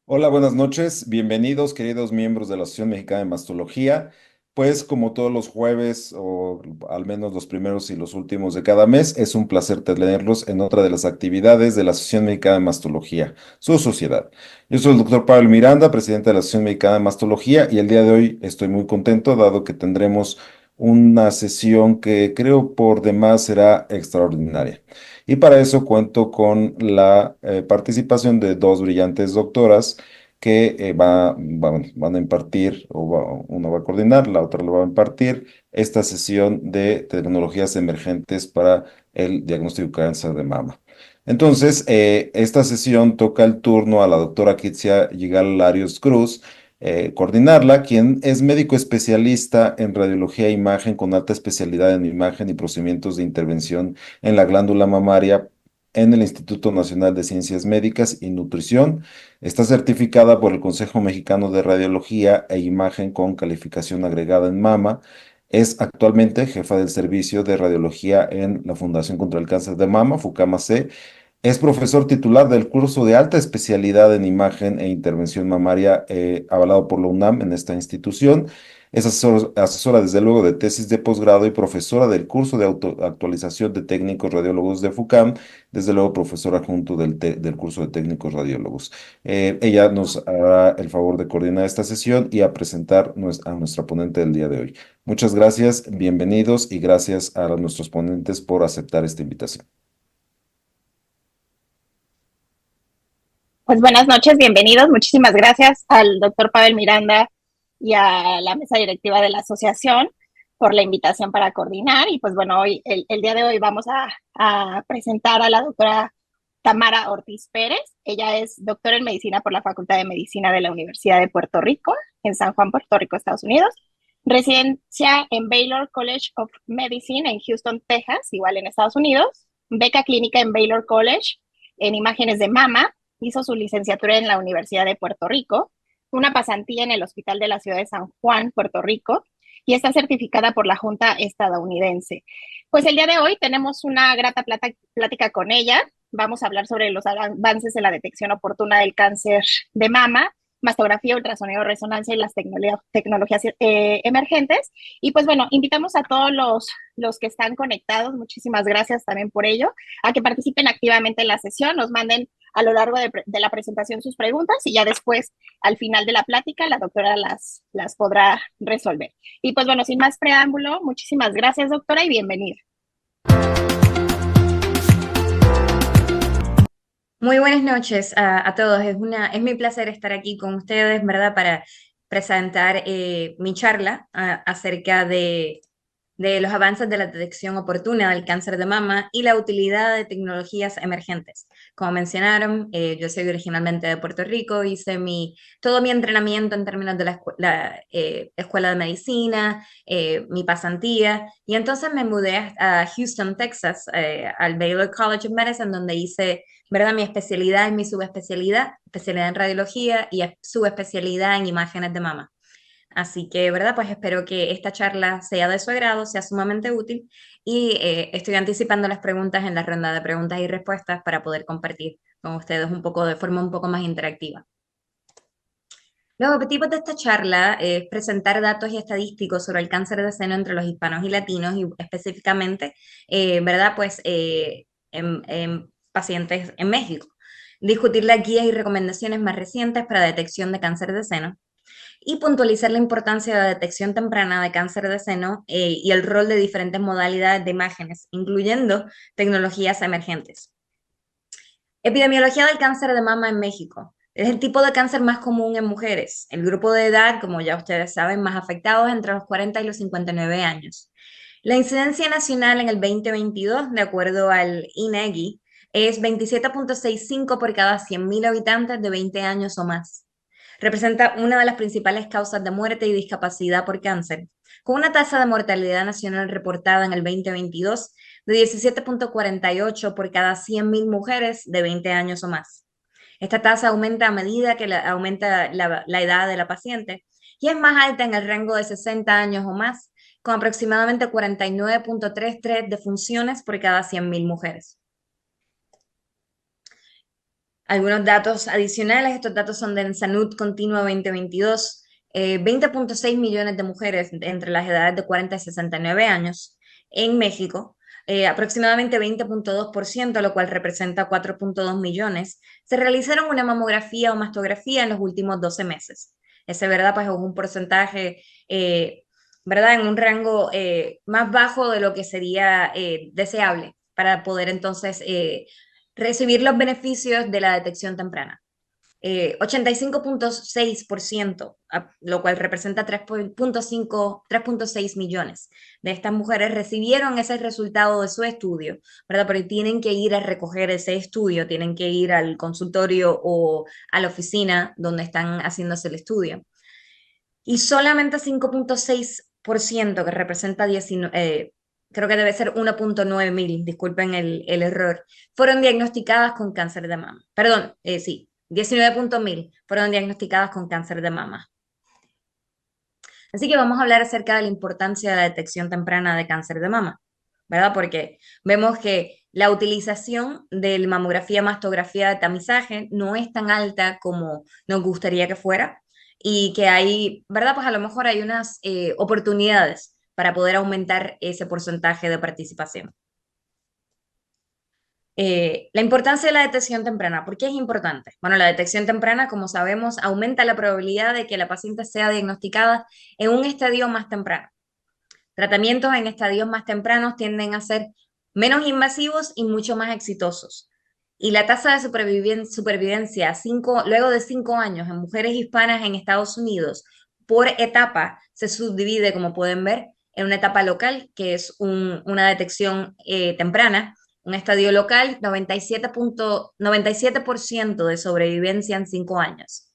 Hola, buenas noches. Bienvenidos, queridos miembros de la Asociación Mexicana de Mastología. Pues como todos los jueves, o al menos los primeros y los últimos de cada mes, es un placer tenerlos en otra de las actividades de la Asociación Mexicana de Mastología, su sociedad. Yo soy el doctor Pablo Miranda, presidente de la Asociación Mexicana de Mastología, y el día de hoy estoy muy contento, dado que tendremos una sesión que creo por demás será extraordinaria. Y para eso cuento con la participación de dos brillantes doctoras que van a impartir, una va a coordinar, la otra lo va a impartir, esta sesión de tecnologías emergentes para el diagnóstico de cáncer de mama. Entonces, esta sesión toca el turno a la doctora Kitsia Yigal Larios Cruz, coordinarla, quien es médico especialista en radiología e imagen con alta especialidad en imagen y procedimientos de intervención en la glándula mamaria en el Instituto Nacional de Ciencias Médicas y Nutrición. Está certificada por el Consejo Mexicano de Radiología e Imagen con calificación agregada en mama. Es actualmente jefa del servicio de radiología en la Fundación contra el Cáncer de Mama, FUCAMA-C. Es profesor titular del curso de alta especialidad en imagen e intervención mamaria, avalado por la UNAM en esta institución. Es asesora, desde luego, de tesis de posgrado y profesora del curso de actualización de técnicos radiólogos de FUCAM, desde luego profesora junto del curso de técnicos radiólogos. Ella nos hará el favor de coordinar esta sesión y a presentar a nuestra ponente del día de hoy. Muchas gracias, bienvenidos y gracias a nuestros ponentes por aceptar esta invitación. Pues buenas noches, bienvenidos. Muchísimas gracias al doctor Pavel Miranda y a la mesa directiva de la asociación por la invitación para coordinar. Y pues bueno, hoy, el día de hoy vamos a presentar a la doctora Tamara Ortiz Pérez. Ella es doctora en medicina por la Facultad de Medicina de la Universidad de Puerto Rico, en San Juan, Puerto Rico, Estados Unidos. Residencia en Baylor College of Medicine en Houston, Texas, igual en Estados Unidos. Beca clínica en Baylor College en imágenes de mama. Hizo su licenciatura en la Universidad de Puerto Rico, una pasantía en el Hospital de la Ciudad de San Juan, Puerto Rico, y está certificada por la Junta estadounidense. Pues el día de hoy tenemos una grata plática con ella. Vamos a hablar sobre los avances en la detección oportuna del cáncer de mama, mastografía, ultrasonido, resonancia y las tecnologías emergentes. Y pues bueno, invitamos a todos los que están conectados, muchísimas gracias también por ello, a que participen activamente en la sesión, nos manden a lo largo de la presentación sus preguntas y ya después, al final de la plática, la doctora las podrá resolver. Y pues bueno, sin más preámbulo, muchísimas gracias, doctora, y bienvenida. Muy buenas noches a todos. Es mi placer estar aquí con ustedes, ¿verdad? Para presentar mi charla acerca de los avances de la detección oportuna del cáncer de mama y la utilidad de tecnologías emergentes. Como mencionaron, yo soy originalmente de Puerto Rico, hice todo mi entrenamiento en términos de la escuela de medicina, mi pasantía, y entonces me mudé a Houston, Texas, al Baylor College of Medicine, donde hice, ¿verdad?, mi especialidad y mi subespecialidad, especialidad en radiología y subespecialidad en imágenes de mama. Así que, ¿verdad? Pues espero que esta charla sea de su agrado, sea sumamente útil y estoy anticipando las preguntas en la ronda de preguntas y respuestas para poder compartir con ustedes un poco de forma un poco más interactiva. Los objetivos de esta charla es presentar datos y estadísticos sobre el cáncer de seno entre los hispanos y latinos y específicamente, ¿verdad? Pues en pacientes en México. Discutir las guías y recomendaciones más recientes para detección de cáncer de seno y puntualizar la importancia de la detección temprana de cáncer de seno y el rol de diferentes modalidades de imágenes, incluyendo tecnologías emergentes. Epidemiología del cáncer de mama en México. Es el tipo de cáncer más común en mujeres. El grupo de edad, como ya ustedes saben, más afectados entre los 40 y los 59 años. La incidencia nacional en el 2022, de acuerdo al INEGI, es 27.65 por cada 100.000 habitantes de 20 años o más. Representa una de las principales causas de muerte y discapacidad por cáncer, con una tasa de mortalidad nacional reportada en el 2022 de 17.48 por cada 100.000 mujeres de 20 años o más. Esta tasa aumenta a medida que aumenta la edad de la paciente y es más alta en el rango de 60 años o más, con aproximadamente 49.33 defunciones por cada 100.000 mujeres. Algunos datos adicionales, estos datos son de Salud Continua 2022. 20.6 millones de mujeres entre las edades de 40 y 69 años en México, aproximadamente 20.2%, lo cual representa 4.2 millones, se realizaron una mamografía o mastografía en los últimos 12 meses. Ese, ¿verdad? Pues es un porcentaje, ¿verdad? En un rango más bajo de lo que sería deseable para poder entonces recibir los beneficios de la detección temprana. 85.6%, lo cual representa 3.6 millones de estas mujeres recibieron ese resultado de su estudio, ¿verdad? Pero tienen que ir a recoger ese estudio, tienen que ir al consultorio o a la oficina donde están haciéndose el estudio. Y solamente 5.6%, que representa 19, creo que debe ser 1.9 mil, disculpen el error, fueron diagnosticadas con cáncer de mama. Perdón, sí, 19.000 fueron diagnosticadas con cáncer de mama. Así que vamos a hablar acerca de la importancia de la detección temprana de cáncer de mama, ¿verdad? Porque vemos que la utilización de la mamografía, mastografía de tamizaje no es tan alta como nos gustaría que fuera y que hay, ¿verdad? Pues a lo mejor hay unas oportunidades para poder aumentar ese porcentaje de participación. La importancia de la detección temprana. ¿Por qué es importante? Bueno, la detección temprana, como sabemos, aumenta la probabilidad de que la paciente sea diagnosticada en un estadio más temprano. Tratamientos en estadios más tempranos tienden a ser menos invasivos y mucho más exitosos. Y la tasa de supervivencia luego de 5 años en mujeres hispanas en Estados Unidos por etapa se subdivide, como pueden ver, en una etapa local, que es una detección temprana, un estadio local, 97% de sobrevivencia en 5 años.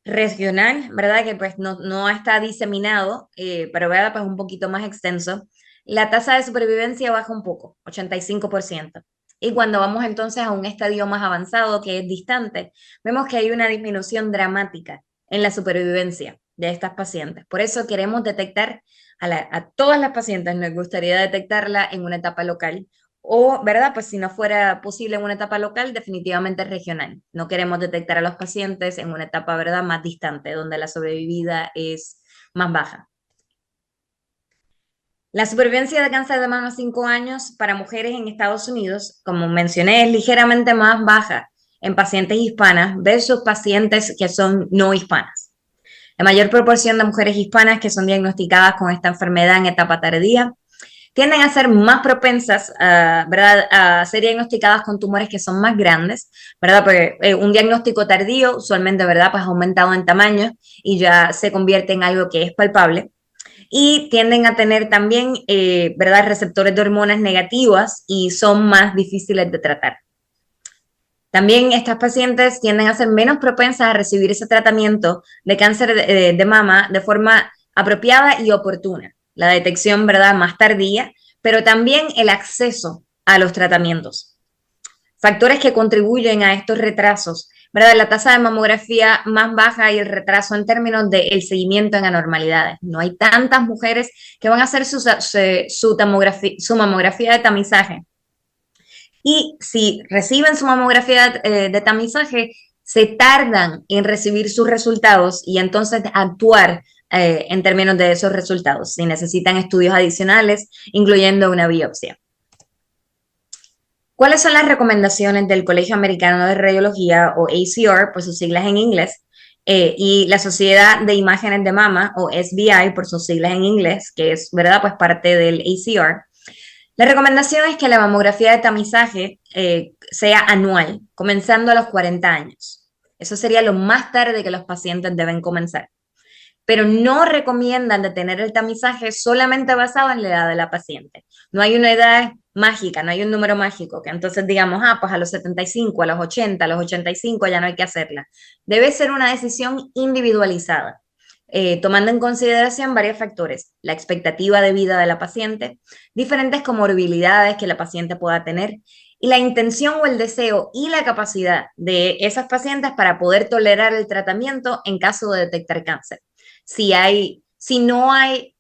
Regional, ¿verdad? Que pues no está diseminado, pero ¿verdad? Pues un poquito más extenso. La tasa de supervivencia baja un poco, 85%. Y cuando vamos entonces a un estadio más avanzado, que es distante, vemos que hay una disminución dramática en la supervivencia de estas pacientes. Por eso queremos detectar a todas las pacientes, nos gustaría detectarla en una etapa local o, ¿verdad? Pues si no fuera posible en una etapa local, definitivamente regional. No queremos detectar a los pacientes en una etapa, ¿verdad?, más distante, donde la sobrevivida es más baja. La supervivencia de cáncer de mama a 5 años para mujeres en Estados Unidos, como mencioné, es ligeramente más baja en pacientes hispanas versus pacientes que son no hispanas. La mayor proporción de mujeres hispanas que son diagnosticadas con esta enfermedad en etapa tardía tienden a ser más propensas, ¿verdad?, a ser diagnosticadas con tumores que son más grandes, ¿verdad? Porque un diagnóstico tardío usualmente, ¿verdad?, pues ha aumentado en tamaño y ya se convierte en algo que es palpable. Y tienden a tener también, ¿verdad?, receptores de hormonas negativas y son más difíciles de tratar. También estas pacientes tienden a ser menos propensas a recibir ese tratamiento de cáncer de mama de forma apropiada y oportuna. La detección, ¿verdad?, más tardía, pero también el acceso a los tratamientos. Factores que contribuyen a estos retrasos, ¿verdad? La tasa de mamografía más baja y el retraso en términos del seguimiento en anormalidades. No hay tantas mujeres que van a hacer su mamografía de tamizaje. Y si reciben su mamografía de tamizaje, se tardan en recibir sus resultados y entonces actuar en términos de esos resultados, si necesitan estudios adicionales, incluyendo una biopsia. ¿Cuáles son las recomendaciones del Colegio Americano de Radiología, o ACR, por sus siglas en inglés, y la Sociedad de Imágenes de Mama, o SBI, por sus siglas en inglés, que es, ¿verdad?, pues parte del ACR? La recomendación es que la mamografía de tamizaje sea anual, comenzando a los 40 años. Eso sería lo más tarde que los pacientes deben comenzar. Pero no recomiendan detener el tamizaje solamente basado en la edad de la paciente. No hay una edad mágica, no hay un número mágico, que entonces digamos, pues a los 75, a los 80, a los 85 ya no hay que hacerla. Debe ser una decisión individualizada. Tomando en consideración varios factores, la expectativa de vida de la paciente, diferentes comorbilidades que la paciente pueda tener y la intención o el deseo y la capacidad de esas pacientes para poder tolerar el tratamiento en caso de detectar cáncer. Si no hay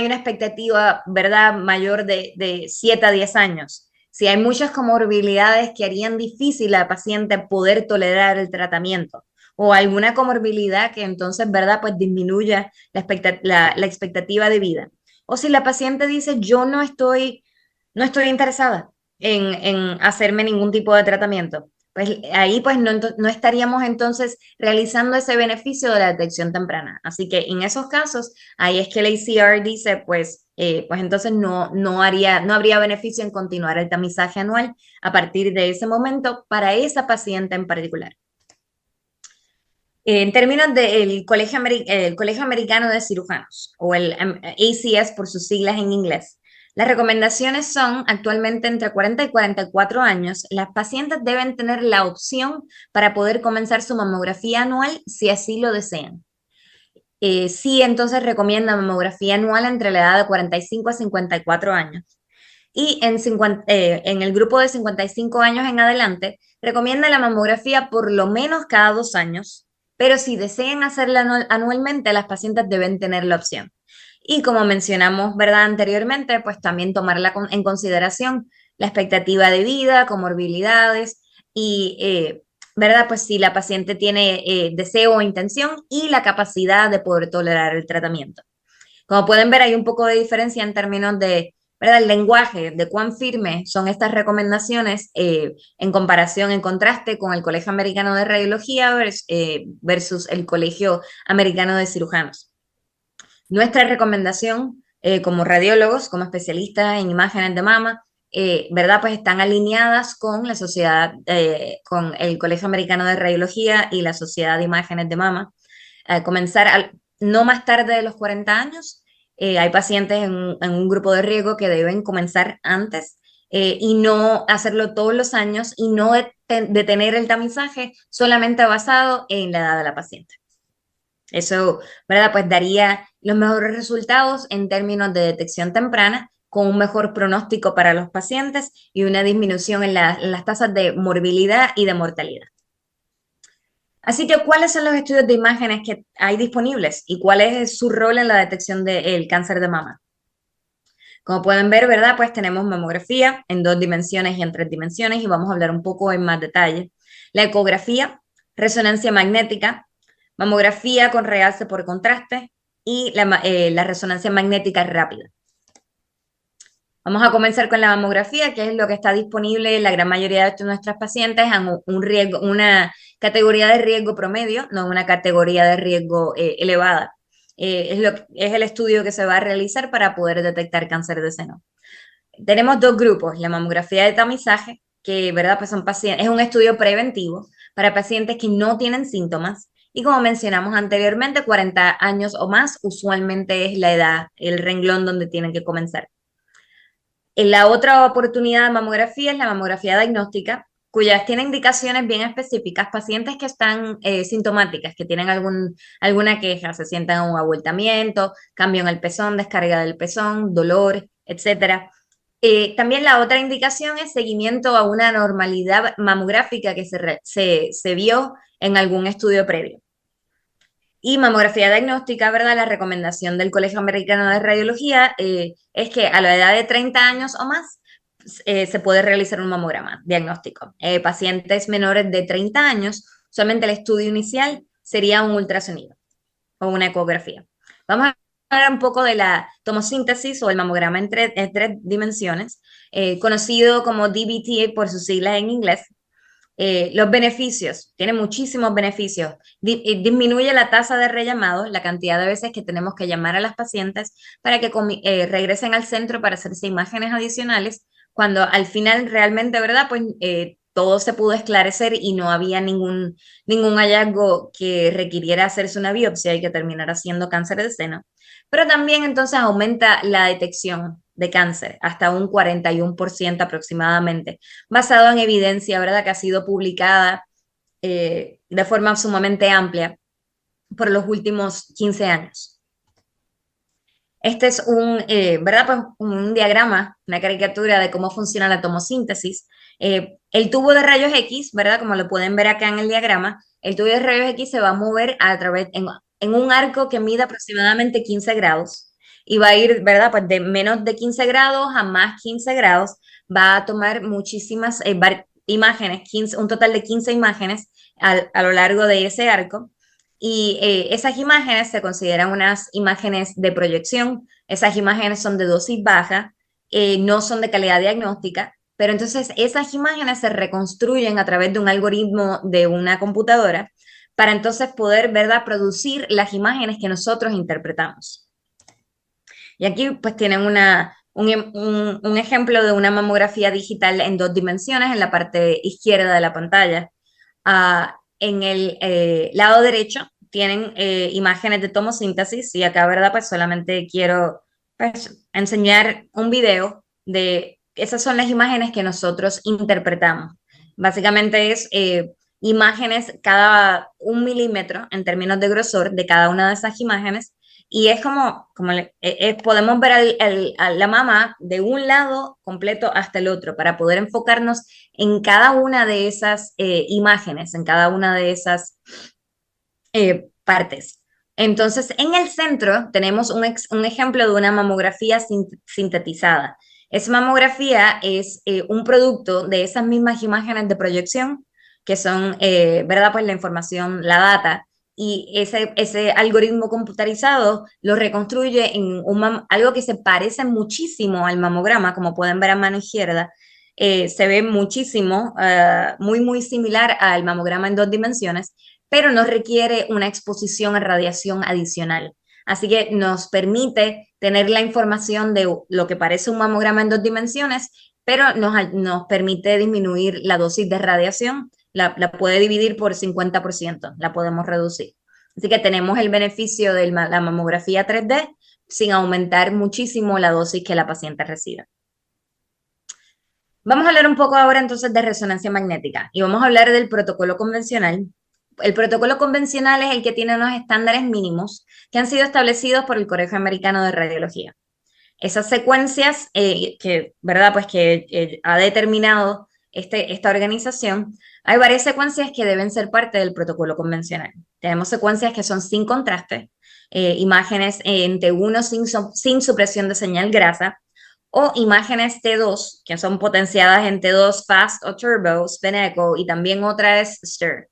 una expectativa, ¿verdad?, mayor de 7 a 10 años si hay muchas comorbilidades que harían difícil a la paciente poder tolerar el tratamiento o alguna comorbilidad que entonces, ¿verdad? Pues disminuya la expectativa de vida. O si la paciente dice, yo no estoy interesada en hacerme ningún tipo de tratamiento, pues ahí pues no estaríamos entonces realizando ese beneficio de la detección temprana. Así que en esos casos, ahí es que el ACR dice, pues entonces no habría beneficio en continuar el tamizaje anual a partir de ese momento para esa paciente en particular. En términos del el Colegio Americano de Cirujanos, o el ACS por sus siglas en inglés, las recomendaciones son actualmente entre 40 y 44 años. Las pacientes deben tener la opción para poder comenzar su mamografía anual si así lo desean. Sí, entonces recomienda mamografía anual entre la edad de 45 a 54 años. Y en el grupo de 55 años en adelante, recomienda la mamografía por lo menos cada 2 años, pero si desean hacerla anualmente, las pacientes deben tener la opción. Y como mencionamos, ¿verdad? Anteriormente, pues también tomarla en consideración la expectativa de vida, comorbilidades y, ¿verdad? Pues si la paciente tiene deseo o intención y la capacidad de poder tolerar el tratamiento. Como pueden ver, hay un poco de diferencia en términos de, ¿verdad? El lenguaje, de cuán firme son estas recomendaciones en comparación, en contraste con el Colegio Americano de Radiología versus el Colegio Americano de Cirujanos. Nuestra recomendación como radiólogos, como especialistas en imágenes de mama, ¿verdad? Pues están alineadas con la sociedad, con el Colegio Americano de Radiología y la Sociedad de Imágenes de Mama. Comenzar no más tarde de los 40 años. Hay pacientes en un grupo de riesgo que deben comenzar antes y no hacerlo todos los años y no detener el tamizaje solamente basado en la edad de la paciente. Eso, ¿verdad? Pues daría los mejores resultados en términos de detección temprana, con un mejor pronóstico para los pacientes y una disminución en las tasas de morbilidad y de mortalidad. Así que, ¿cuáles son los estudios de imágenes que hay disponibles y cuál es su rol en la detección del cáncer de mama? Como pueden ver, ¿verdad? Pues tenemos mamografía en 2 dimensiones y en 3 dimensiones y vamos a hablar un poco en más detalle. La ecografía, resonancia magnética, mamografía con realce por contraste y la resonancia magnética rápida. Vamos a comenzar con la mamografía, que es lo que está disponible en la gran mayoría de nuestras pacientes en una categoría de riesgo promedio, no una categoría de riesgo elevada. Es el estudio que se va a realizar para poder detectar cáncer de seno. Tenemos 2 grupos, la mamografía de tamizaje, que ¿verdad? Pues son pacientes, es un estudio preventivo para pacientes que no tienen síntomas y como mencionamos anteriormente, 40 años o más usualmente es la edad, el renglón donde tienen que comenzar. En la otra oportunidad de mamografía es la mamografía diagnóstica, cuyas tiene indicaciones bien específicas, pacientes que están sintomáticas, que tienen alguna queja, se sientan un abultamiento, cambio en el pezón, descarga del pezón, dolor, etc. También la otra indicación es seguimiento a una normalidad mamográfica que se vio en algún estudio previo. Y mamografía diagnóstica, ¿verdad? La recomendación del Colegio Americano de Radiología es que a la edad de 30 años o más se puede realizar un mamograma diagnóstico. Pacientes menores de 30 años, solamente el estudio inicial sería un ultrasonido o una ecografía. Vamos a hablar un poco de la tomosíntesis o el mamograma en 3 dimensiones, conocido como DBT por sus siglas en inglés. Los beneficios, tiene muchísimos beneficios. Disminuye la tasa de rellamado, la cantidad de veces que tenemos que llamar a las pacientes para que regresen al centro para hacerse imágenes adicionales, cuando al final realmente, ¿verdad? Pues todo se pudo esclarecer y no había ningún hallazgo que requiriera hacerse una biopsia y que terminara siendo cáncer de seno. Pero también entonces aumenta la detección de cáncer hasta un 41% aproximadamente, basado en evidencia, ¿verdad?, que ha sido publicada de forma sumamente amplia por los últimos 15 años. Este es ¿verdad? Pues un diagrama, una caricatura de cómo funciona la tomosíntesis. El tubo de rayos X, ¿verdad? Como lo pueden ver acá en el diagrama, el tubo de rayos X se va a mover en un arco que mide aproximadamente 15 grados y va a ir, ¿verdad? Pues de menos de 15 grados a más 15 grados, va a tomar muchísimas imágenes, un total de 15 imágenes a lo largo de ese arco. Y esas imágenes se consideran unas imágenes de proyección. Esas imágenes son de dosis baja, no son de calidad diagnóstica, pero entonces esas imágenes se reconstruyen a través de un algoritmo de una computadora para entonces poder, ¿verdad?, producir las imágenes que nosotros interpretamos. Y aquí pues tienen un ejemplo de una mamografía digital en 2 dimensiones en la parte izquierda de la pantalla. En el lado derecho tienen imágenes de tomosíntesis y acá, ¿verdad? Pues solamente quiero pues, enseñar un video de esas son las imágenes que nosotros interpretamos. Básicamente es imágenes cada 1 milímetro en términos de grosor de cada una de esas imágenes y es podemos ver a la mama de un lado completo hasta el otro para poder enfocarnos en cada una de esas imágenes, en cada una de esas partes. Entonces, en el centro tenemos un ejemplo de una mamografía sintetizada. Esa mamografía es un producto de esas mismas imágenes de proyección, que son, ¿verdad? Pues la información, la data, y ese algoritmo computarizado lo reconstruye en algo que se parece muchísimo al mamograma, como pueden ver a mano izquierda. Se ve muchísimo, muy, muy similar al mamograma en 2 dimensiones, pero no requiere una exposición a radiación adicional. Así que nos permite tener la información de lo que parece un mamograma en 2 dimensiones, pero nos permite disminuir la dosis de radiación, la puede dividir por 50%, la podemos reducir. Así que tenemos el beneficio de la mamografía 3D sin aumentar muchísimo la dosis que la paciente recibe. Vamos a hablar un poco ahora entonces de resonancia magnética y vamos a hablar del protocolo convencional. El protocolo convencional es el que tiene unos estándares mínimos que han sido establecidos por el Colegio Americano de Radiología. Esas secuencias ¿verdad? Pues que ha determinado esta organización, hay varias secuencias que deben ser parte del protocolo convencional. Tenemos secuencias que son sin contraste, imágenes en T1 sin supresión de señal grasa, o imágenes T2, que son potenciadas en T2 fast o turbo, spin echo, y también otra es stir.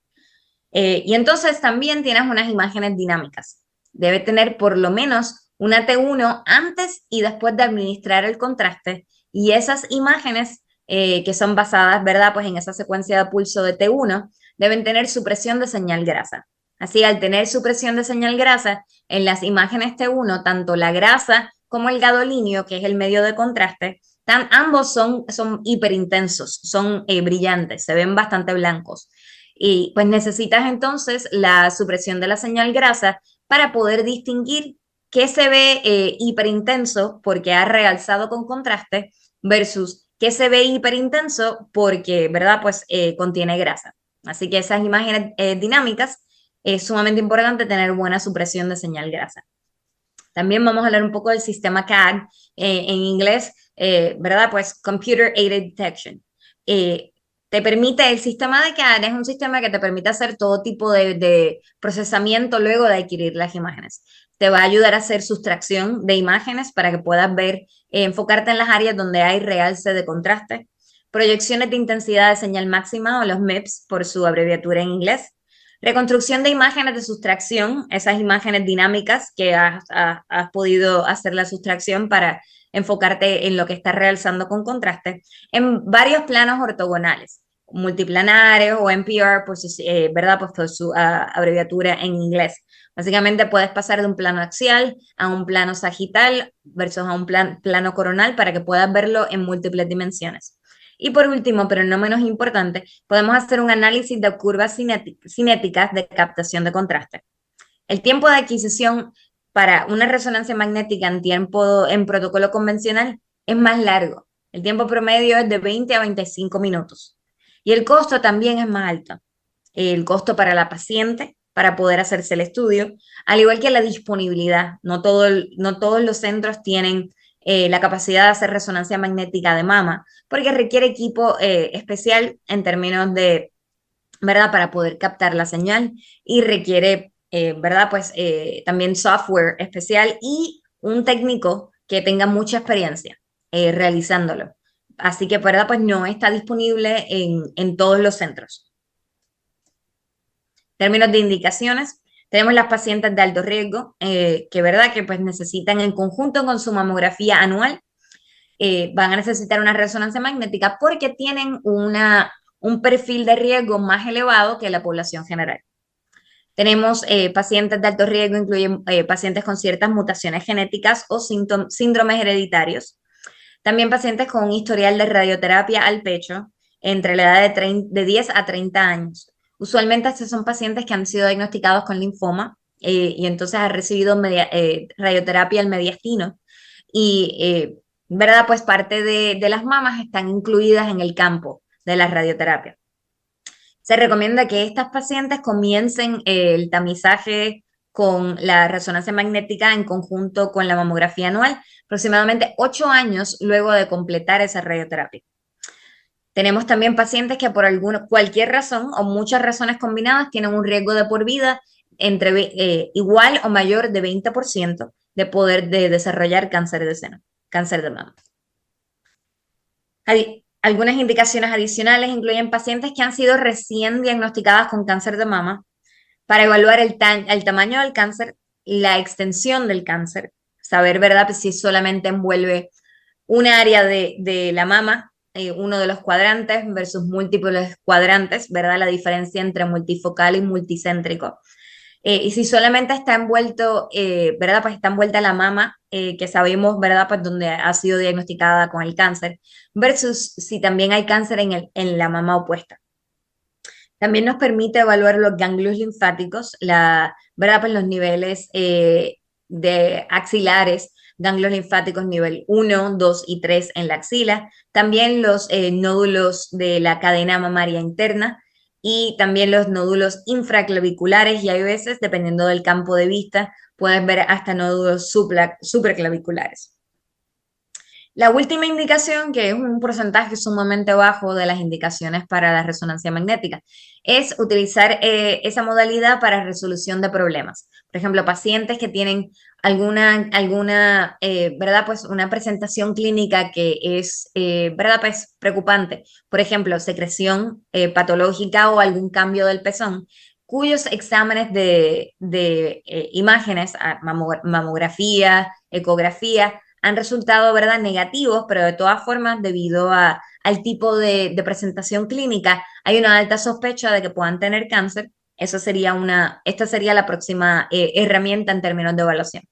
Y entonces también tienes unas imágenes dinámicas. Debe tener por lo menos una T1 antes y después de administrar el contraste. Y esas imágenes que son basadas, ¿verdad? Pues en esa secuencia de pulso de T1 deben tener supresión de señal grasa. Así, al tener supresión de señal grasa, en las imágenes T1, tanto la grasa como el gadolíneo, que es el medio de contraste, ambos son hiperintensos, son brillantes, se ven bastante blancos. Y pues necesitas entonces la supresión de la señal grasa para poder distinguir qué se ve hiperintenso porque ha realzado con contraste versus qué se ve hiperintenso porque, ¿verdad? Pues contiene grasa. Así que esas imágenes dinámicas es sumamente importante tener buena supresión de señal grasa. También vamos a hablar un poco del sistema CAD, en inglés, ¿verdad? Pues Computer Aided Detection. Te permite, el sistema de CAD es un sistema que te permite hacer todo tipo de procesamiento luego de adquirir las imágenes. Te va a ayudar a hacer sustracción de imágenes para que puedas ver, enfocarte en las áreas donde hay realce de contraste, proyecciones de intensidad de señal máxima o los MIPS por su abreviatura en inglés, reconstrucción de imágenes de sustracción, esas imágenes dinámicas que has podido hacer la sustracción para enfocarte en lo que está realzando con contraste, en varios planos ortogonales, multiplanares o NPR, ¿verdad? Pues por su abreviatura en inglés. Básicamente puedes pasar de un plano axial a un plano sagital versus a un plano coronal para que puedas verlo en múltiples dimensiones. Y por último, pero no menos importante, podemos hacer un análisis de curvas cinéticas de captación de contraste. El tiempo de adquisición para una resonancia magnética en protocolo convencional es más largo. El tiempo promedio es de 20 a 25 minutos. Y el costo también es más alto. El costo para la paciente, para poder hacerse el estudio, al igual que la disponibilidad. No todos los centros tienen la capacidad de hacer resonancia magnética de mama, porque requiere equipo especial en términos de, ¿verdad? Para poder captar la señal y requiere, ¿verdad? Pues también software especial y un técnico que tenga mucha experiencia realizándolo. así que, ¿verdad? Pues no está disponible en todos los centros. En términos de indicaciones, tenemos las pacientes de alto riesgo, que, ¿verdad? Que pues necesitan en conjunto con su mamografía anual, van a necesitar una resonancia magnética porque tienen un perfil de riesgo más elevado que la población general. Tenemos pacientes de alto riesgo, incluyen pacientes con ciertas mutaciones genéticas o síndromes hereditarios. También pacientes con un historial de radioterapia al pecho entre la edad de 10 a 30 años. Usualmente estos son pacientes que han sido diagnosticados con linfoma y entonces han recibido radioterapia al mediastino y, ¿verdad? Pues parte de las mamas están incluidas en el campo de la radioterapia. Se recomienda que estas pacientes comiencen el tamizaje con la resonancia magnética en conjunto con la mamografía anual, aproximadamente 8 años luego de completar esa radioterapia. Tenemos también pacientes que por cualquier razón o muchas razones combinadas tienen un riesgo de por vida entre igual o mayor de 20% de poder desarrollar cáncer de seno, cáncer de mama. Algunas indicaciones adicionales incluyen pacientes que han sido recién diagnosticadas con cáncer de mama para evaluar el tamaño del cáncer, la extensión del cáncer, saber, ¿verdad?, si solamente envuelve un área de la mama, uno de los cuadrantes versus múltiples cuadrantes, ¿verdad? La diferencia entre multifocal y multicéntrico. Y si solamente está envuelto, ¿verdad? Pues está envuelta la mama, que sabemos, ¿verdad? Pues donde ha sido diagnosticada con el cáncer, versus si también hay cáncer en la mama opuesta. También nos permite evaluar los ganglios linfáticos, ¿verdad? Pues los niveles de axilares, ganglios linfáticos nivel 1, 2 y 3 en la axila, también los nódulos de la cadena mamaria interna, y también los nódulos infraclaviculares, y hay veces, dependiendo del campo de vista, puedes ver hasta nódulos supraclaviculares. La última indicación, que es un porcentaje sumamente bajo de las indicaciones para la resonancia magnética, es utilizar esa modalidad para resolución de problemas. Por ejemplo, pacientes que tienen ¿verdad? Pues una presentación clínica que es, ¿verdad? Pues preocupante. Por ejemplo, secreción patológica o algún cambio del pezón, cuyos exámenes de imágenes, mamografía, ecografía, han resultado, ¿verdad?, negativos, pero de todas formas, debido al tipo de presentación clínica, hay una alta sospecha de que puedan tener cáncer. Esta sería la próxima herramienta en términos de evaluación.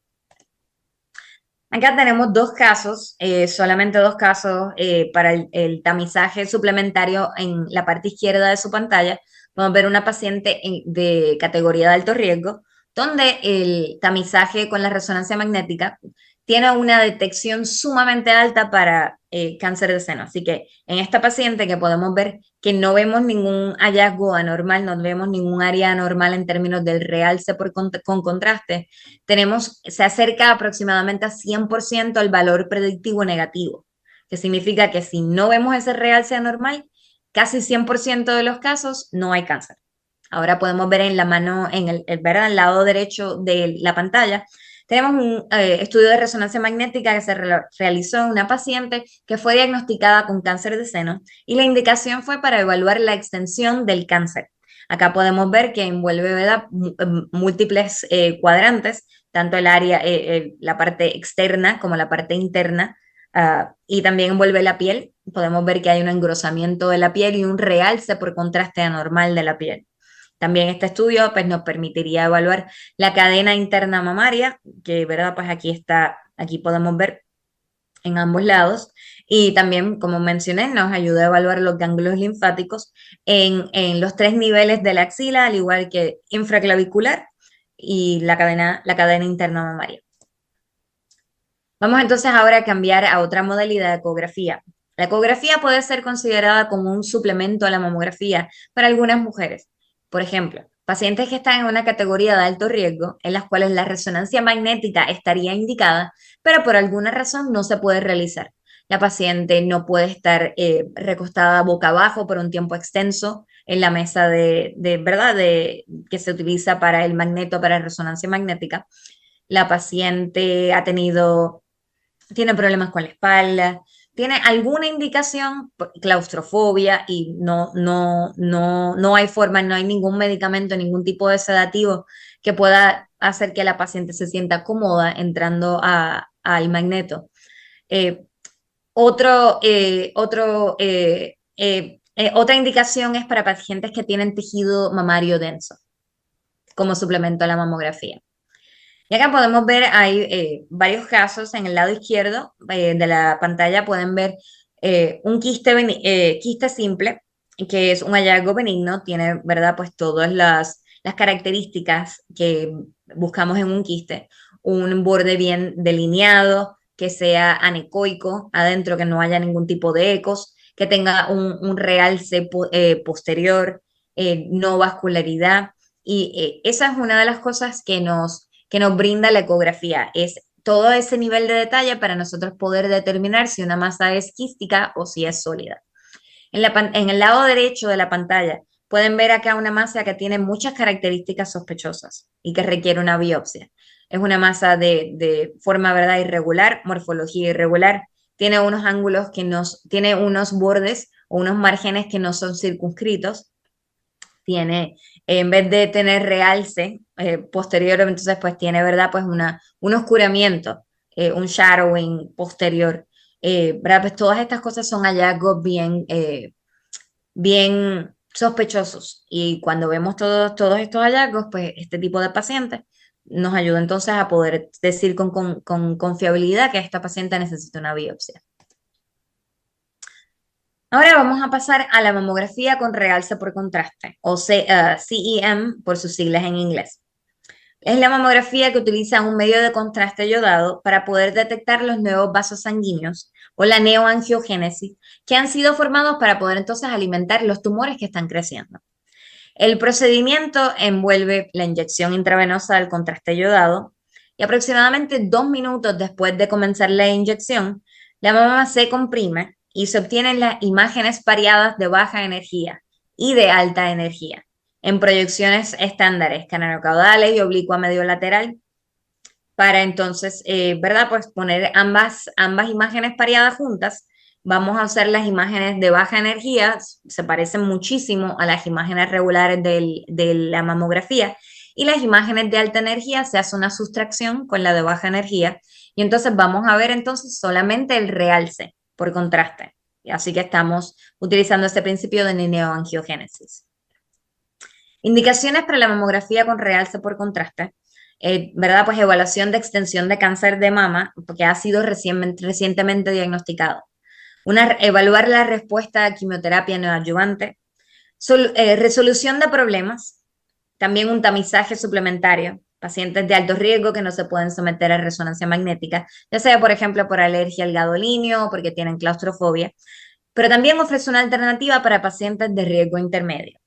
Acá tenemos dos casos, solamente dos casos para el tamizaje suplementario en la parte izquierda de su pantalla. Vamos a ver una paciente de categoría de alto riesgo, donde el tamizaje con la resonancia magnética tiene una detección sumamente alta para cáncer de seno. Así que en esta paciente, que podemos ver que no vemos ningún hallazgo anormal, no vemos ningún área anormal en términos del realce con contraste, se acerca aproximadamente a 100% al valor predictivo negativo, que significa que si no vemos ese realce anormal, casi 100% de los casos no hay cáncer. Ahora podemos ver en la mano, ¿verdad?, al lado derecho de la pantalla, tenemos un estudio de resonancia magnética que se realizó en una paciente que fue diagnosticada con cáncer de seno, y la indicación fue para evaluar la extensión del cáncer. Acá podemos ver que envuelve, ¿verdad?, múltiples cuadrantes, tanto el área, la parte externa como la parte interna, y también envuelve la piel. Podemos ver que hay un engrosamiento de la piel y un realce por contraste anormal de la piel. También este estudio pues, nos permitiría evaluar la cadena interna mamaria, que, ¿verdad? Pues aquí podemos ver en ambos lados. Y también, como mencioné, nos ayuda a evaluar los ganglios linfáticos en los 3 niveles de la axila, al igual que infraclavicular y la cadena interna mamaria. Vamos entonces ahora a cambiar a otra modalidad de ecografía. La ecografía puede ser considerada como un suplemento a la mamografía para algunas mujeres. Por ejemplo, pacientes que están en una categoría de alto riesgo, en las cuales la resonancia magnética estaría indicada, pero por alguna razón no se puede realizar. La paciente no puede estar recostada boca abajo por un tiempo extenso en la mesa ¿verdad?, que se utiliza para el magneto para resonancia magnética. La paciente tiene problemas con la espalda, tiene alguna indicación, claustrofobia, y no hay forma, no hay ningún medicamento, ningún tipo de sedativo que pueda hacer que la paciente se sienta cómoda entrando al magneto. Eh, otra indicación es para pacientes que tienen tejido mamario denso, como suplemento a la mamografía. Y acá podemos ver, hay varios casos en el lado izquierdo de la pantalla, pueden ver un quiste simple, que es un hallazgo benigno, tiene, ¿verdad? Pues todas las características que buscamos en un quiste, un borde bien delineado, que sea anecoico adentro, que no haya ningún tipo de ecos, que tenga un realce posterior, no vascularidad. Y esa es una de las cosas que nos brinda la ecografía, es todo ese nivel de detalle para nosotros poder determinar si una masa es quística o si es sólida. En el lado derecho de la pantalla pueden ver acá una masa que tiene muchas características sospechosas y que requiere una biopsia. Es una masa de forma, ¿verdad?, irregular, morfología irregular, tiene unos ángulos tiene unos bordes o unos márgenes que no son circunscritos, tiene, en vez de tener realce posterior, entonces pues tiene, ¿verdad? Pues un oscuramiento, un shadowing posterior, ¿verdad? Pues todas estas cosas son hallazgos bien sospechosos, y cuando vemos todos estos hallazgos, pues este tipo de pacientes nos ayuda entonces a poder decir con confiabilidad que esta paciente necesita una biopsia. Ahora vamos a pasar a la mamografía con realce por contraste, o CEM por sus siglas en inglés. Es la mamografía que utiliza un medio de contraste yodado para poder detectar los nuevos vasos sanguíneos o la neoangiogénesis que han sido formados para poder entonces alimentar los tumores que están creciendo. El procedimiento envuelve la inyección intravenosa del contraste yodado y aproximadamente 2 minutos después de comenzar la inyección, la mama se comprime y se obtienen las imágenes pareadas de baja energía y de alta energía en proyecciones estándares, canalocaudales y oblicua medio lateral, para entonces, ¿verdad? Pues poner ambas imágenes pareadas juntas. Vamos a hacer las imágenes de baja energía, se parecen muchísimo a las imágenes regulares de la mamografía, y las imágenes de alta energía se hace una sustracción con la de baja energía, y entonces vamos a ver entonces solamente el realce por contraste. Así que estamos utilizando este principio de neoangiogénesis. Indicaciones para la mamografía con realce por contraste. ¿Verdad? Pues evaluación de extensión de cáncer de mama, porque ha sido recientemente diagnosticado. Evaluar la respuesta a quimioterapia neoadyuvante. Resolución de problemas. También un tamizaje suplementario. Pacientes de alto riesgo que no se pueden someter a resonancia magnética, ya sea, por ejemplo, por alergia al gadolínio o porque tienen claustrofobia. Pero también ofrece una alternativa para pacientes de riesgo intermedio.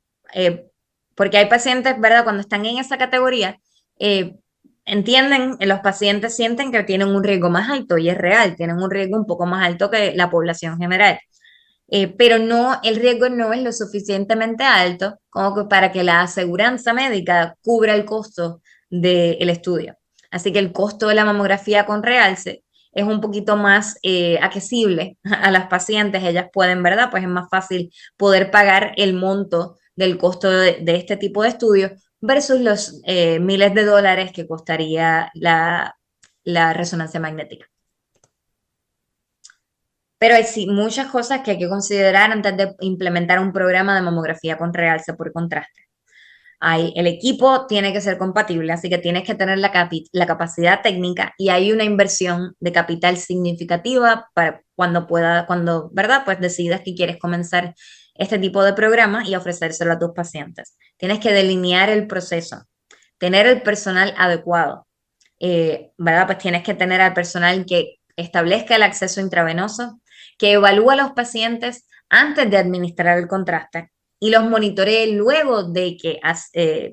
Porque hay pacientes, ¿verdad? Cuando están en esa categoría, los pacientes sienten que tienen un riesgo más alto, y es real, tienen un riesgo un poco más alto que la población general. Pero el riesgo no es lo suficientemente alto como que para que la aseguranza médica cubra el costo del estudio. Así que el costo de la mamografía con realce es un poquito más accesible a las pacientes. Ellas pueden, ¿verdad? Pues es más fácil poder pagar el monto del costo de este tipo de estudios versus los miles de dólares que costaría la resonancia magnética. Pero hay sí muchas cosas que hay que considerar antes de implementar un programa de mamografía con realce por contraste. El equipo tiene que ser compatible, así que tienes que tener la capacidad técnica, y hay una inversión de capital significativa para cuando, ¿verdad? Pues decidas que quieres comenzar este tipo de programa y ofrecérselo a tus pacientes. Tienes que delinear el proceso, tener el personal adecuado, ¿verdad? Pues tienes que tener al personal que establezca el acceso intravenoso, que evalúe a los pacientes antes de administrar el contraste y los monitoree luego de que,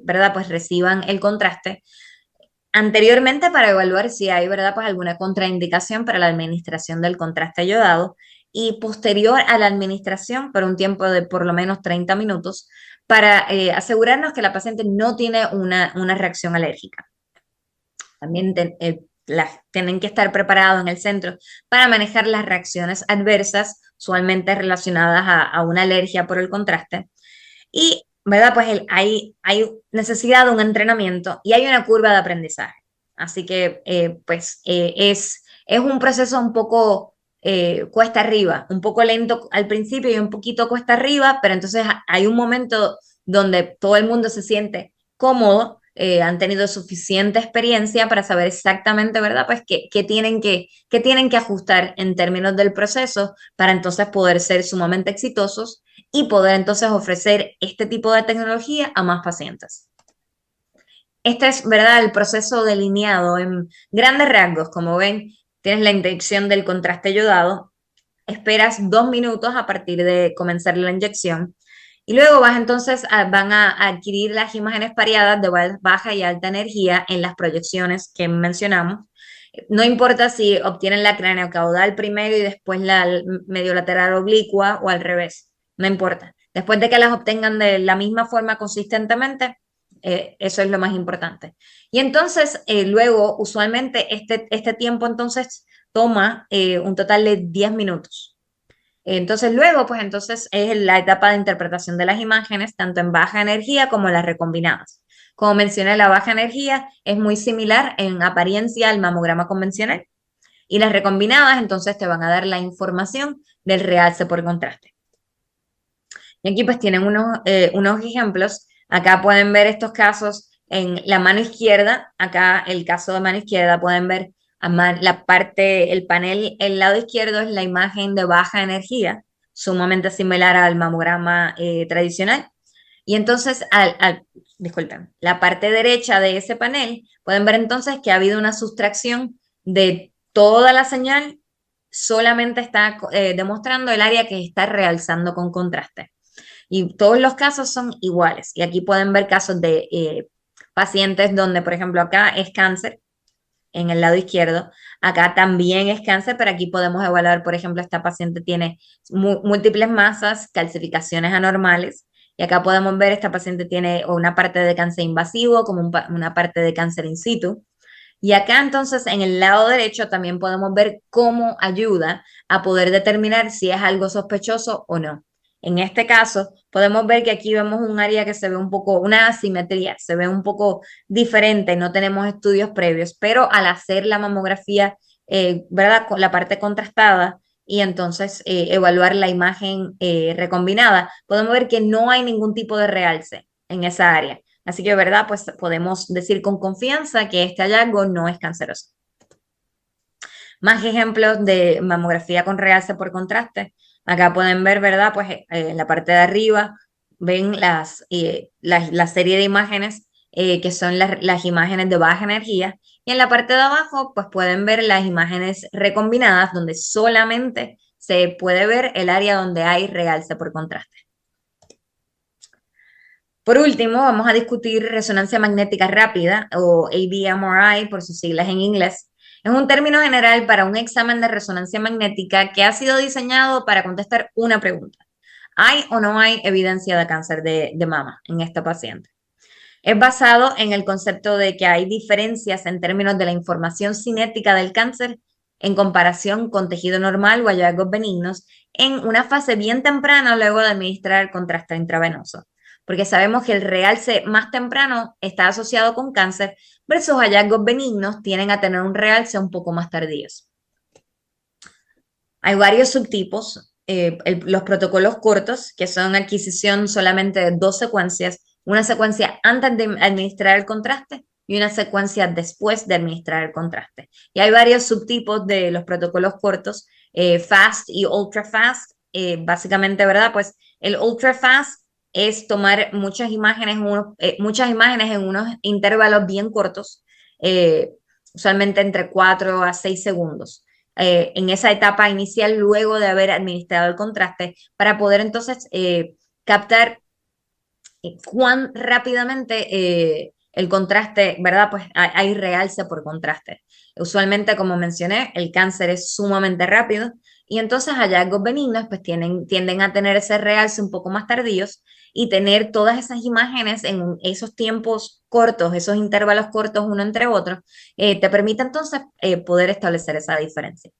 ¿verdad? Pues reciban el contraste anteriormente, para evaluar si hay, ¿verdad? Pues alguna contraindicación para la administración del contraste ayodado, y posterior a la administración por un tiempo de por lo menos 30 minutos para asegurarnos que la paciente no tiene una reacción alérgica. También tienen que estar preparados en el centro para manejar las reacciones adversas, usualmente relacionadas a una alergia por el contraste. Y, ¿verdad? Pues hay necesidad de un entrenamiento y hay una curva de aprendizaje. Así que, es un proceso un poco cuesta arriba, un poco lento al principio y un poquito cuesta arriba, pero entonces hay un momento donde todo el mundo se siente cómodo, han tenido suficiente experiencia para saber exactamente, ¿verdad? Pues qué tienen que ajustar en términos del proceso para entonces poder ser sumamente exitosos y poder entonces ofrecer este tipo de tecnología a más pacientes. Este es, ¿verdad?, el proceso delineado en grandes rasgos. Como ven, tienes la inyección del contraste yodado, esperas 2 minutos a partir de comenzar la inyección y luego van a adquirir las imágenes pareadas de baja y alta energía en las proyecciones que mencionamos. No importa si obtienen la craneocaudal primero y después la medio lateral oblicua o al revés, no importa. Después de que las obtengan de la misma forma consistentemente, eso es lo más importante. Y entonces, luego, usualmente, este tiempo entonces toma un total de 10 minutos. Entonces, luego, pues entonces es la etapa de interpretación de las imágenes, tanto en baja energía como las recombinadas. Como mencioné, la baja energía es muy similar en apariencia al mamograma convencional y las recombinadas entonces te van a dar la información del realce por contraste. Y aquí pues tienen unos ejemplos. Acá pueden ver estos casos en la mano izquierda. Acá el caso de mano izquierda pueden ver la parte, el panel, el lado izquierdo es la imagen de baja energía, sumamente similar al mamograma tradicional. Y entonces, disculpen, la parte derecha de ese panel, pueden ver entonces que ha habido una sustracción de toda la señal, solamente está demostrando el área que está realzando con contraste. Y todos los casos son iguales. Y aquí pueden ver casos de pacientes donde, por ejemplo, acá es cáncer en el lado izquierdo, acá también es cáncer, pero aquí podemos evaluar, por ejemplo, esta paciente tiene múltiples masas, calcificaciones anormales, y acá podemos ver esta paciente tiene una parte de cáncer invasivo como una parte de cáncer in situ. Y acá entonces en el lado derecho también podemos ver cómo ayuda a poder determinar si es algo sospechoso o no. En este caso, podemos ver que aquí vemos un área que se ve un poco, una asimetría, se ve un poco diferente, no tenemos estudios previos, pero al hacer la mamografía, ¿verdad? Con la parte contrastada y entonces evaluar la imagen recombinada, podemos ver que no hay ningún tipo de realce en esa área. Así que, ¿verdad? Pues podemos decir con confianza que este hallazgo no es canceroso. Más ejemplos de mamografía con realce por contraste. Acá pueden ver, ¿verdad? Pues en la parte de arriba ven la serie de imágenes que son las imágenes de baja energía. Y en la parte de abajo, pues pueden ver las imágenes recombinadas donde solamente se puede ver el área donde hay realce por contraste. Por último, vamos a discutir resonancia magnética rápida o ABMRI por sus siglas en inglés. Es un término general para un examen de resonancia magnética que ha sido diseñado para contestar una pregunta. ¿Hay o no hay evidencia de cáncer de mama en esta paciente? Es basado en el concepto de que hay diferencias en términos de la información cinética del cáncer en comparación con tejido normal o hallazgos benignos en una fase bien temprana luego de administrar el contraste intravenoso. Porque sabemos que el realce más temprano está asociado con cáncer versus hallazgos benignos tienden a tener un realce un poco más tardíos. Hay varios subtipos, los protocolos cortos, que son adquisición solamente de 2 secuencias, una secuencia antes de administrar el contraste y una secuencia después de administrar el contraste. Y hay varios subtipos de los protocolos cortos, fast y ultra fast. Básicamente, ¿verdad? Pues el ultra fast es tomar muchas imágenes en unos intervalos bien cortos, usualmente entre 4 a 6 segundos. En esa etapa inicial, luego de haber administrado el contraste, para poder entonces captar cuán rápidamente el contraste, ¿verdad? Pues hay realce por contraste. Usualmente, como mencioné, el cáncer es sumamente rápido y entonces hallazgos benignos pues tienden a tener ese realce un poco más tardíos y tener todas esas imágenes en esos tiempos cortos, esos intervalos cortos uno entre otros, te permite entonces poder establecer esa diferencia.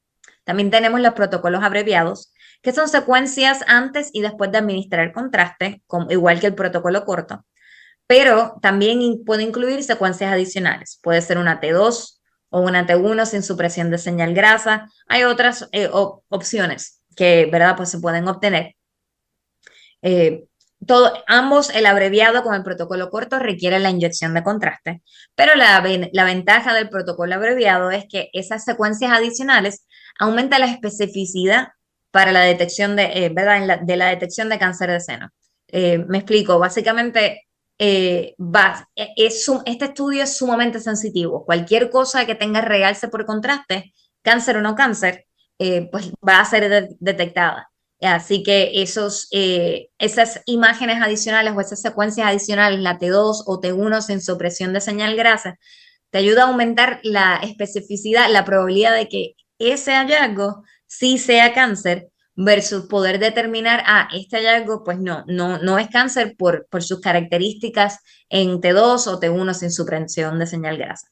También tenemos los protocolos abreviados, que son secuencias antes y después de administrar el contraste, igual que el protocolo corto, pero también puede incluir secuencias adicionales. Puede ser una T2 o una T1 sin supresión de señal grasa. Hay otras opciones que, ¿verdad? Pues se pueden obtener. Ambos, el abreviado como el protocolo corto, requieren la inyección de contraste, pero la ventaja del protocolo abreviado es que esas secuencias adicionales aumentan la especificidad para la detección ¿verdad? De la detección de cáncer de seno. Me explico, básicamente este estudio es sumamente sensitivo. Cualquier cosa que tenga realce por contraste, cáncer o no cáncer, pues va a ser detectada. Así que esas imágenes adicionales o esas secuencias adicionales, la T2 o T1 sin supresión de señal grasa, te ayuda a aumentar la especificidad, la probabilidad de que ese hallazgo sí sea cáncer versus poder determinar, este hallazgo pues no es cáncer por sus características en T2 o T1 sin supresión de señal grasa.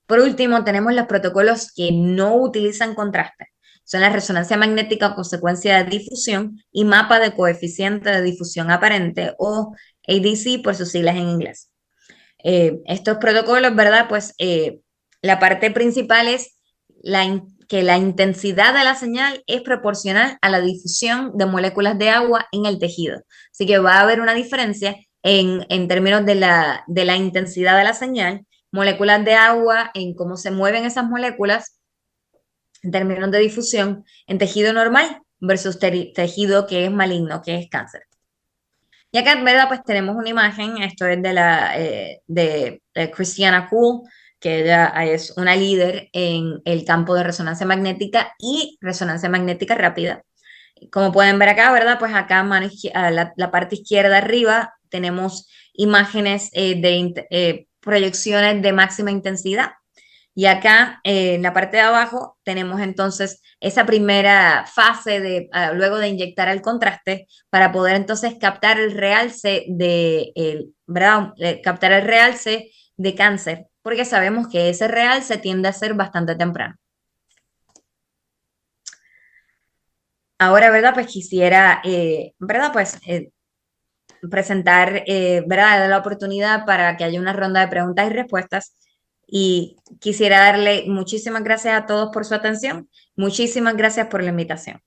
Por último, tenemos los protocolos que no utilizan contraste. Son la resonancia magnética o consecuencia de difusión y mapa de coeficiente de difusión aparente o ADC por sus siglas en inglés. Estos protocolos, ¿verdad? Pues la parte principal es que la intensidad de la señal es proporcional a la difusión de moléculas de agua en el tejido. Así que va a haber una diferencia en términos de la intensidad de la señal, moléculas de agua, en cómo se mueven esas moléculas en términos de difusión en tejido normal versus tejido que es maligno, que es cáncer. Y acá, ¿verdad? Pues tenemos una imagen, esto es de Christiana Kuhl, que ella es una líder en el campo de resonancia magnética y resonancia magnética rápida. Como pueden ver acá, ¿verdad? Pues acá la parte izquierda arriba tenemos imágenes de proyecciones de máxima intensidad. Y acá en la parte de abajo tenemos entonces esa primera fase luego de inyectar el contraste para poder entonces captar el realce ¿verdad? Captar el realce de cáncer, porque sabemos que ese realce tiende a ser bastante temprano. Ahora, ¿verdad? Pues quisiera, ¿verdad? Pues presentar, ¿verdad? La oportunidad para que haya una ronda de preguntas y respuestas. Y quisiera darle muchísimas gracias a todos por su atención. Muchísimas gracias por la invitación.